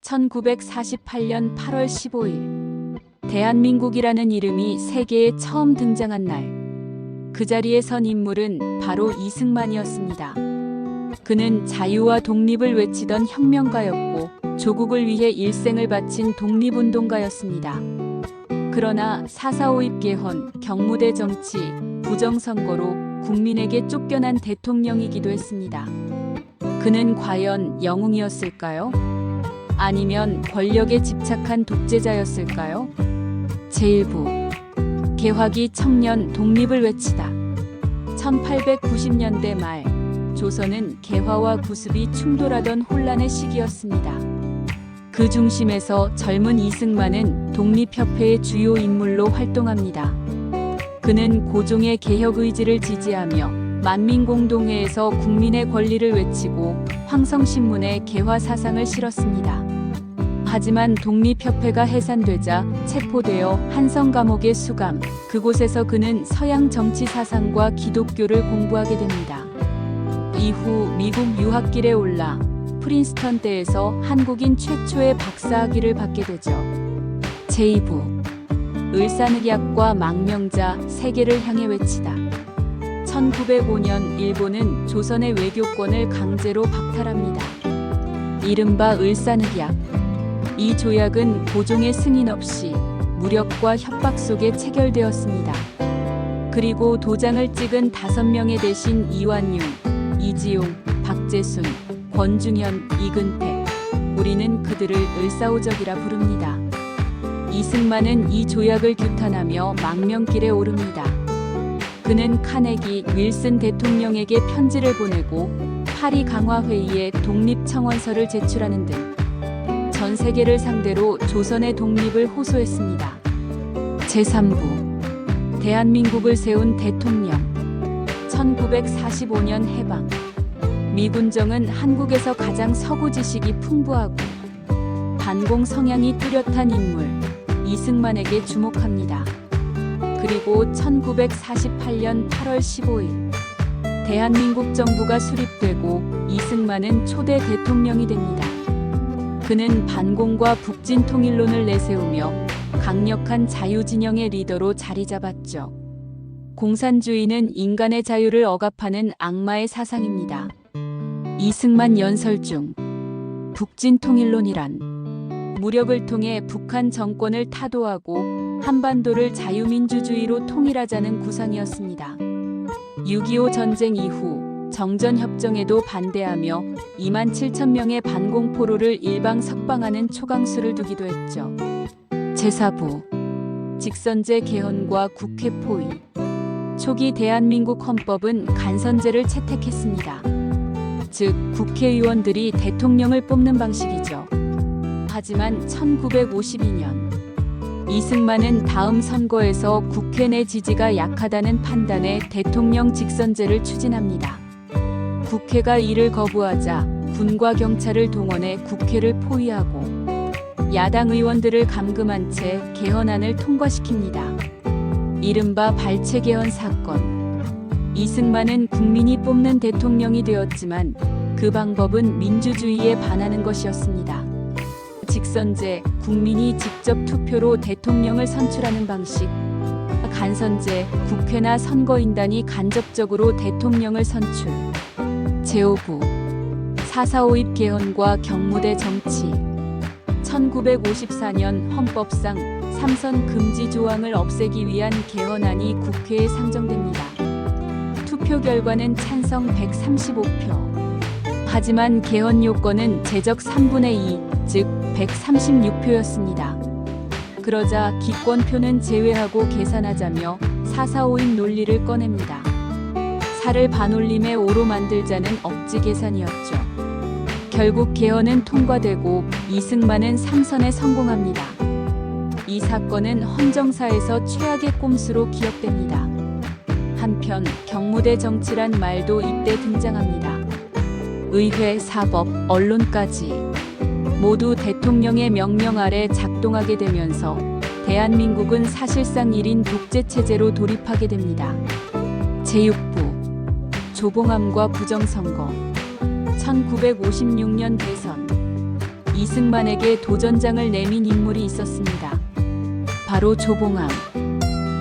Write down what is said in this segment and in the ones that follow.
1948년 8월 15일, 대한민국이라는 이름이 세계에 처음 등장한 날, 그 자리에 선 인물은 바로 이승만이었습니다. 그는 자유와 독립을 외치던 혁명가였고 조국을 위해 일생을 바친 독립운동가였습니다. 그러나 4.4 5.입개헌, 경무대 정치, 부정선거로 국민에게 쫓겨난 대통령이기도 했습니다. 그는 과연 영웅이었을까요? 아니면 권력에 집착한 독재자였을까요? 제1부 개화기 청년 독립을 외치다. 1890년대 말, 조선은 개화와 구습이 충돌하던 혼란의 시기였습니다. 그 중심에서 젊은 이승만은 독립협회의 주요 인물로 활동합니다. 그는 고종의 개혁 의지를 지지하며 만민공동회에서 국민의 권리를 외치고 황성신문에 개화 사상을 실었습니다. 하지만 독립협회가 해산되자 체포되어 한성감옥에 수감, 그곳에서 그는 서양 정치 사상과 기독교를 공부하게 됩니다. 이후 미국 유학길에 올라 프린스턴대에서 한국인 최초의 박사학위를 받게 되죠. 제2부 을사늑약과 망명자 세계를 향해 외치다. 1905년 일본은 조선의 외교권을 강제로 박탈합니다. 이른바 을사늑약. 이 조약은 고종의 승인 없이 무력과 협박 속에 체결되었습니다. 그리고 도장을 찍은 5명의 대신 이완용, 이지용, 박재순, 권중현, 이근택, 우리는 그들을 을사오적이라 부릅니다. 이승만은 이 조약을 규탄하며 망명길에 오릅니다. 그는 카네기, 윌슨 대통령에게 편지를 보내고 파리 강화회의에 독립청원서를 제출하는 등 전 세계를 상대로 조선의 독립을 호소했습니다. 제3부 대한민국을 세운 대통령. 1945년 해방. 미군정은 한국에서 가장 서구 지식이 풍부하고 반공 성향이 뚜렷한 인물 이승만에게 주목합니다. 그리고 1948년 8월 15일 대한민국 정부가 수립되고 이승만은 초대 대통령이 됩니다. 그는 반공과 북진 통일론을 내세우며 강력한 자유진영의 리더로 자리 잡았죠. 공산주의는 인간의 자유를 억압하는 악마의 사상입니다. 이승만 연설 중 북진 통일론이란 무력을 통해 북한 정권을 타도하고 한반도를 자유민주주의로 통일하자는 구상이었습니다. 6.25 전쟁 이후 정전협정에도 반대하며 27,000명의 반공포로를 일방 석방하는 초강수를 두기도 했죠. 제4부 직선제 개헌과 국회 포위. 초기 대한민국 헌법은 간선제를 채택했습니다. 즉 국회의원들이 대통령을 뽑는 방식이죠. 하지만 1952년 이승만은 다음 선거에서 국회 내 지지가 약하다는 판단에 대통령 직선제를 추진합니다. 국회가 이를 거부하자 군과 경찰을 동원해 국회를 포위하고 야당 의원들을 감금한 채 개헌안을 통과시킵니다. 이른바 발췌개헌 사건. 이승만은 국민이 뽑는 대통령이 되었지만 그 방법은 민주주의에 반하는 것이었습니다. 직선제, 국민이 직접 투표로 대통령을 선출하는 방식. 간선제, 국회나 선거인단이 간접적으로 대통령을 선출. 제5부 4.4 5.입개헌과 경무대 정치. 1954년 헌법상 삼선 금지 조항을 없애기 위한 개헌안이 국회에 상정됩니다. 투표 결과는 찬성 135표. 하지만 개헌 요건은 제적 3분의 2, 즉 136표였습니다. 그러자 기권표는 제외하고 계산하자며 4.4 5.입 논리를 꺼냅니다. 살을 반올림에 오로 만들자는 억지 계산이었죠. 결국 개헌은 통과되고 이승만은 삼선에 성공합니다. 이 사건은 헌정사에서 최악의 꼼수로 기억됩니다. 한편 경무대 정치란 말도 이때 등장합니다. 의회, 사법, 언론까지 모두 대통령의 명령 아래 작동하게 되면서 대한민국은 사실상 1인 독재체제로 돌입하게 됩니다. 제6부 조봉암과 부정선거. 1956년 대선. 이승만에게 도전장을 내민 인물이 있었습니다. 바로 조봉암.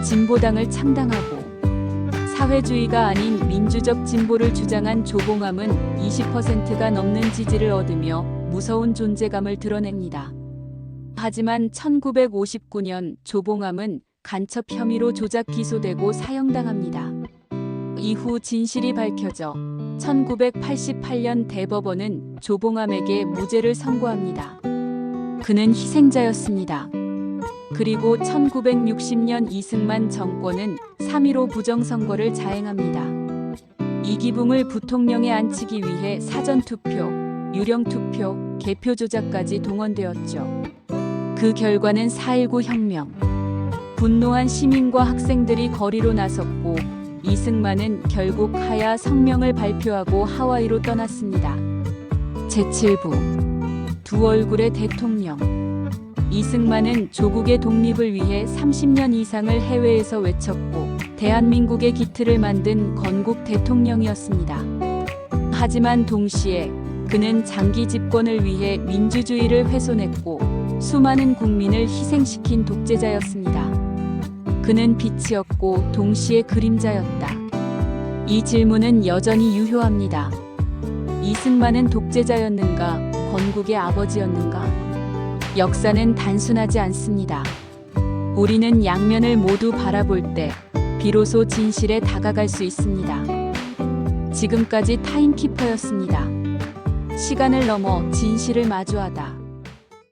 진보당을 창당하고 사회주의가 아닌 민주적 진보를 주장한 조봉암은 20%가 넘는 지지를 얻으며 무서운 존재감을 드러냅니다. 하지만 1959년 조봉암은 간첩 혐의로 조작 기소되고 사형당합니다. 이후 진실이 밝혀져 1988년 대법원은 조봉암에게 무죄를 선고합니다. 그는 희생자였습니다. 그리고 1960년 이승만 정권은 3.15 부정선거를 자행합니다. 이기붕을 부통령에 앉히기 위해 사전투표, 유령투표, 개표 조작까지 동원되었죠. 그 결과는 4.19 혁명. 분노한 시민과 학생들이 거리로 나섰고 이승만은 결국 하야 성명을 발표하고 하와이로 떠났습니다. 제7부 두 얼굴의 대통령. 이승만은 조국의 독립을 위해 30년 이상을 해외에서 외쳤고 대한민국의 기틀을 만든 건국 대통령이었습니다. 하지만 동시에 그는 장기 집권을 위해 민주주의를 훼손했고 수많은 국민을 희생시킨 독재자였습니다. 그는 빛이었고 동시에 그림자였다. 이 질문은 여전히 유효합니다. 이승만은 독재자였는가, 건국의 아버지였는가? 역사는 단순하지 않습니다. 우리는 양면을 모두 바라볼 때 비로소 진실에 다가갈 수 있습니다. 지금까지 타임키퍼였습니다. 시간을 넘어 진실을 마주하다.